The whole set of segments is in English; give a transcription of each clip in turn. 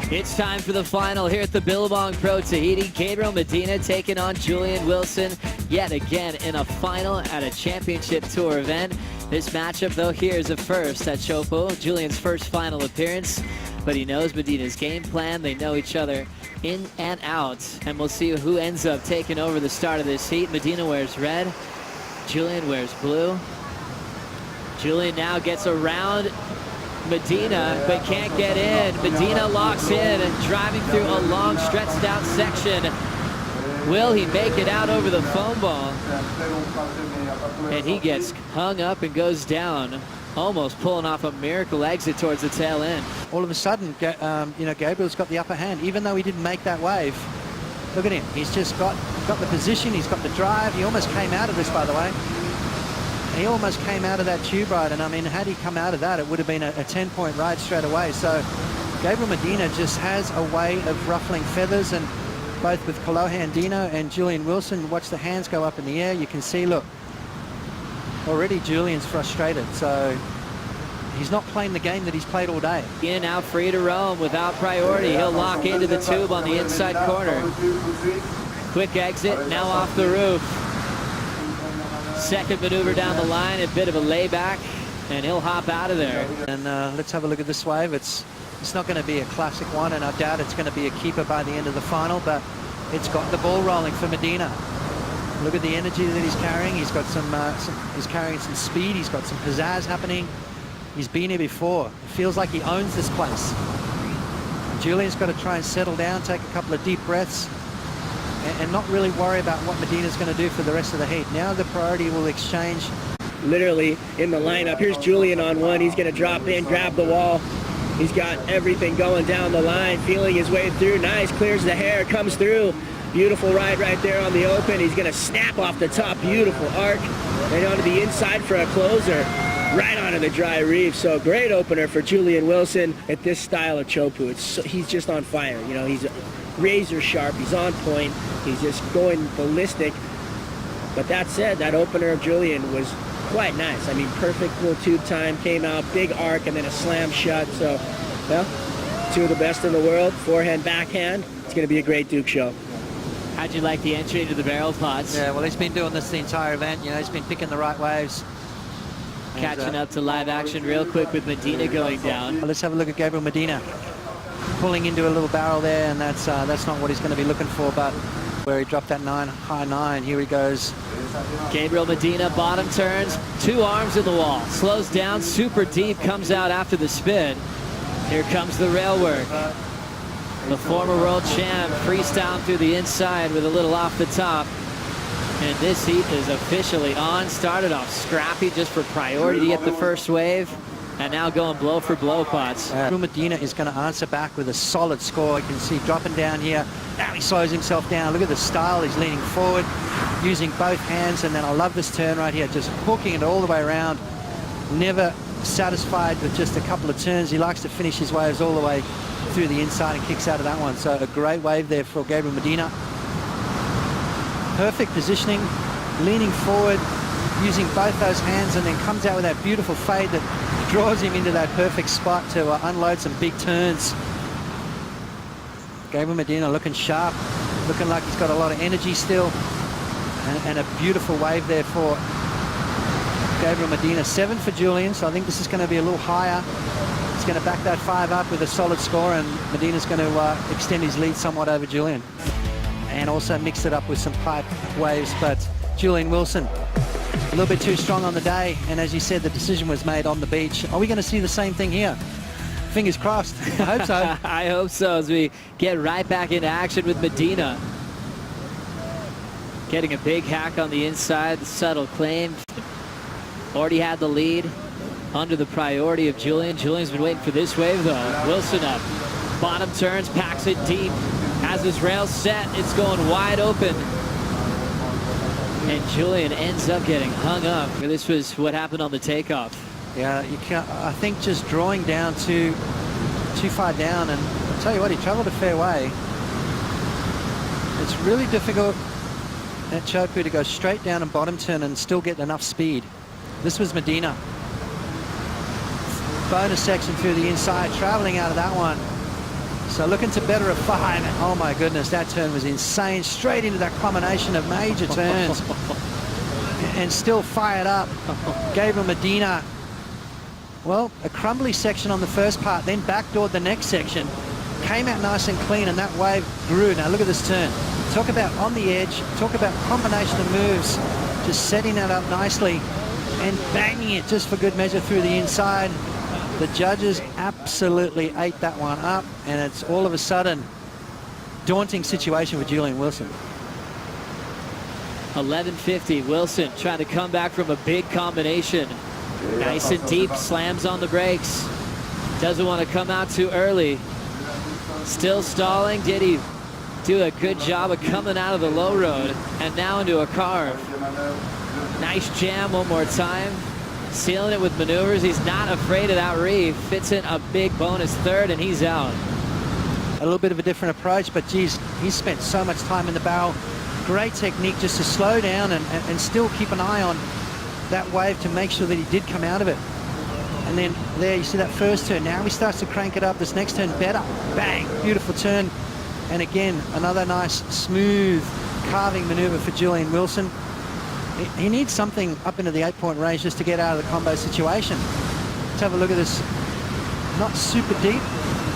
It's time for the final here at the Billabong Pro Tahiti. Gabriel Medina taking on Julian Wilson yet again in a final at a championship tour event. This matchup, though, here is a first at Chopo. Julian's first final appearance, but he knows Medina's game plan. They know each other in and out, and we'll see who ends up taking over the start of this heat. Medina wears red. Julian wears blue. Julian now gets around Medina, but can't get in. Medina locks in and driving through a long stretched out section. Will he make it out over the foam ball? And he gets hung up and goes down, almost pulling off a miracle exit towards the tail end. All of a sudden, Gabriel's got the upper hand, even though he didn't make that wave. Look at him. He's just got the position. He's got the drive. He almost came out of this, by the way. He almost came out of that tube ride, and I mean, had he come out of that, it would have been a 10-point ride straight away. So Gabriel Medina just has a way of ruffling feathers, and both with Kolohe Andino and Julian Wilson, watch the hands go up in the air. You can see, look, already Julian's frustrated, so he's not playing the game that he's played all day. In, now free to roam without priority. He'll lock into the tube on the inside corner. Quick exit, now off the roof. Second maneuver down the line, a bit of a layback, and he'll hop out of there. And let's have a look at this wave. It's not going to be a classic one, and I doubt it's going to be a keeper by the end of the final, but it's got the ball rolling for Medina. Look at the energy that he's carrying. He's got he's carrying some speed. He's got some pizzazz happening. He's been here before. It feels like he owns this place. And Julian's got to try and settle down, take a couple of deep breaths, and not really worry about what Medina's going to do for the rest of the heat. Now the priority will exchange. Literally in the lineup. Here's Julian on one. He's going to drop in, grab the wall. He's got everything going down the line, feeling his way through. Nice, clears the hair, comes through. Beautiful ride right there on the open. He's going to snap off the top. Beautiful arc. Right onto the inside for a closer. Right onto the dry reef. So great opener for Julian Wilson at this style of Chopu. He's just on fire. You know, he's razor sharp. He's on point. He's just going ballistic. But that said, that opener of Julian was quite nice. I mean, perfect little tube time, came out, big arc, and then a slam shut. So, well, two of the best in the world, forehand, backhand. It's going to be a great Duke show. How'd you like the entry into the barrel pots? Yeah, well, he's been doing this the entire event. You know, he's been picking the right waves. Catching up to live action real quick with Medina going down. Let's have a look at Gabriel Medina. Pulling into a little barrel there, and that's not what he's going to be looking for, but where he dropped that high nine, here he goes. Gabriel Medina, bottom turns, two arms in the wall, slows down, super deep, comes out after the spin. Here comes the rail work. The former world champ freestyle through the inside with a little off the top. And this heat is officially on. Started off scrappy just for priority to get the first wave. And now going blow for blow pots. Gabriel Medina is going to answer back with a solid score. You can see dropping down here. Now he slows himself down. Look at the style. He's leaning forward, using both hands. And then I love this turn right here, just hooking it all the way around. Never satisfied with just a couple of turns. He likes to finish his waves all the way through the inside and kicks out of that one. So a great wave there for Gabriel Medina. Perfect positioning, leaning forward, using both those hands, and then comes out with that beautiful fade that draws him into that perfect spot to unload some big turns. Gabriel Medina looking sharp, looking like he's got a lot of energy still, and a beautiful wave there for Gabriel Medina. 7 for Julian, so I think this is going to be a little higher. He's going to back that 5 up with a solid score, and Medina's going to extend his lead somewhat over Julian. And also mix it up with some pipe waves, but Julian Wilson a little bit too strong on the day, and as you said, the decision was made on the beach. Are we going to see the same thing here? Fingers crossed. I hope so. I hope so, as we get right back into action with Medina. Getting a big hack on the inside, the subtle claim. Already had the lead under the priority of Julian. Julian's been waiting for this wave though. Wilson up, bottom turns, packs it deep. Has his rail set, it's going wide open. And Julian ends up getting hung up. This was what happened on the takeoff. Yeah, you can't, I think just drawing down too far down, and I'll tell you what, he traveled a fair way. It's really difficult at Chopu to go straight down and bottom turn and still get enough speed. This was Medina. Bonus section through the inside, traveling out of that one. So looking to better a 5. Oh my goodness, that turn was insane. Straight into that combination of major turns. And still fired up. Gabriel Medina, well, a crumbly section on the first part, then backdoored the next section. Came out nice and clean, and that wave grew. Now look at this turn. Talk about on the edge, talk about combination of moves, just setting that up nicely and banging it just for good measure through the inside. The judges absolutely ate that one up, and it's all of a sudden daunting situation with Julian Wilson. 11:50, Wilson trying to come back from a big combination. Nice and deep, slams on the brakes. Doesn't want to come out too early. Still stalling. Did he do a good job of coming out of the low road and now into a carve? Nice jam one more time. Sealing it with maneuvers. He's not afraid of that reef. Fits in a big bonus third, and he's out. A little bit of a different approach, but geez, he's spent so much time in the barrel. Great technique just to slow down and still keep an eye on that wave to make sure that he did come out of it. And then there you see that first turn. Now he starts to crank it up. This next turn better. Bang, beautiful turn. And again, another nice smooth carving maneuver for Julian Wilson. He needs something up into the 8-point range just to get out of the combo situation. Let's have a look at this. Not super deep,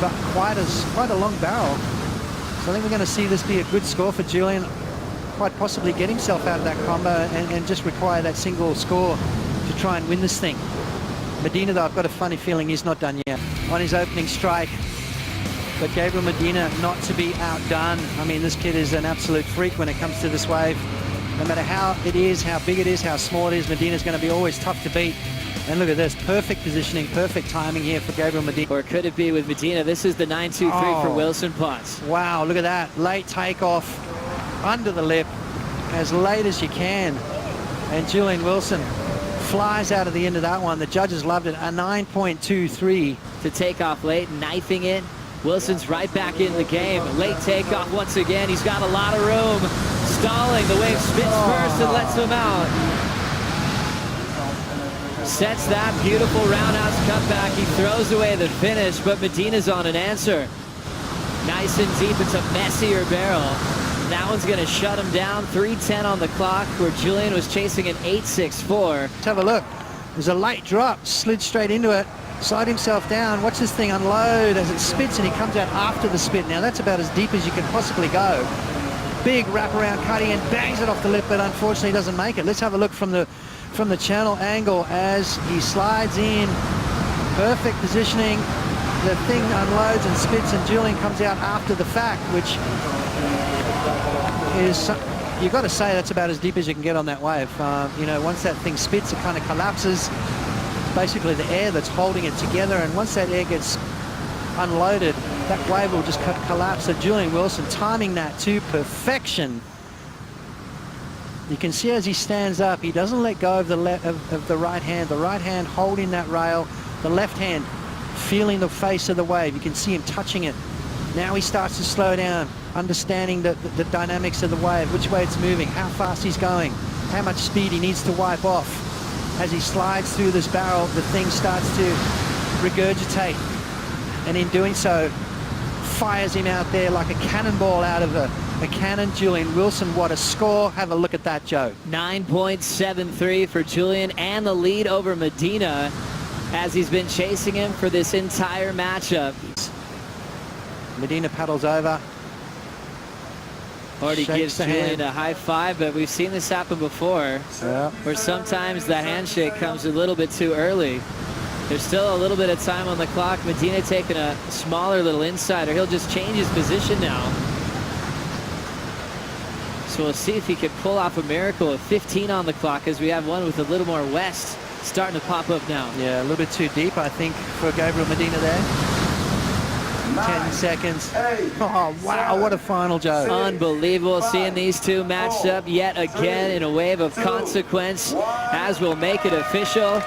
but quite a long barrel. So I think we're going to see this be a good score for Julian. Quite possibly get himself out of that combo and just require that single score to try and win this thing. Medina, though, I've got a funny feeling he's not done yet on his opening strike. But Gabriel Medina not to be outdone. I mean, this kid is an absolute freak when it comes to this wave. No matter how it is, how big it is, how small it is, Medina's going to be always tough to beat. And look at this, perfect positioning, perfect timing here for Gabriel Medina. Or could it be with Medina? This is the 9-2-3 for Wilson Potts. Wow, look at that. Late takeoff, under the lip, as late as you can. And Julian Wilson flies out of the end of that one. The judges loved it, a 9.23. To take off late, knifing it. Wilson's right back in the game. Late takeoff once again. He's got a lot of room. Stalling. The wave spins first and lets him out. Sets that beautiful roundhouse cutback. He throws away the finish, but Medina's on an answer. Nice and deep. It's a messier barrel. That one's going to shut him down. 3:10 on the clock, where Julian was chasing an 8.64. Let's have a look. There's a late drop. Slid straight into it. Slide himself down. Watch this thing unload as it spits, and he comes out after the spit. Now that's about as deep as you can possibly go. Big wraparound cutting and bangs it off the lip, but unfortunately doesn't make it. Let's have a look from the channel angle as he slides in. Perfect positioning. The thing unloads and spits, and Julian comes out after the fact, which is, you've got to say, that's about as deep as you can get on that wave. You know, once that thing spits, it kind of collapses. Basically the air that's holding it together, and once that air gets unloaded, that wave will just collapse. So Julian Wilson timing that to perfection. You can see as he stands up, he doesn't let go of the right hand. The right hand holding that rail, the left hand feeling the face of the wave. You can see him touching it. Now he starts to slow down, understanding the dynamics of the wave, which way it's moving, how fast he's going, how much speed he needs to wipe off. As he slides through this barrel, the thing starts to regurgitate, and in doing so, fires him out there like a cannonball out of a cannon. Julian Wilson, what a score. Have a look at that, Joe. 9.73 for Julian, and the lead over Medina as he's been chasing him for this entire matchup. Medina paddles over. Already gives Julian a high five, but we've seen this happen before, where sometimes the handshake comes a little bit too early. There's still a little bit of time on the clock. Medina taking a smaller little insider. He'll just change his position now. So we'll see if he can pull off a miracle of 15 on the clock, as we have one with a little more west starting to pop up now. Yeah, a little bit too deep, I think, for Gabriel Medina there. 10 seconds. Oh, wow, what a final, Joe. Unbelievable seeing these two matched up yet again in a wave of consequence, as we'll make it official.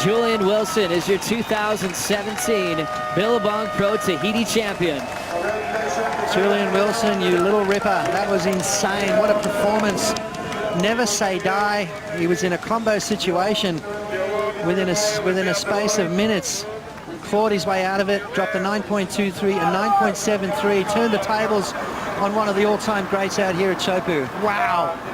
Julian Wilson is your 2017 Billabong Pro Tahiti champion. Julian Wilson, you little ripper. That was insane. What a performance. Never say die. He was in a combo situation within a space of minutes. clawed his way out of it, dropped a 9.23 and 9.73, turned the tables on one of the all-time greats out here at Chopu. Wow.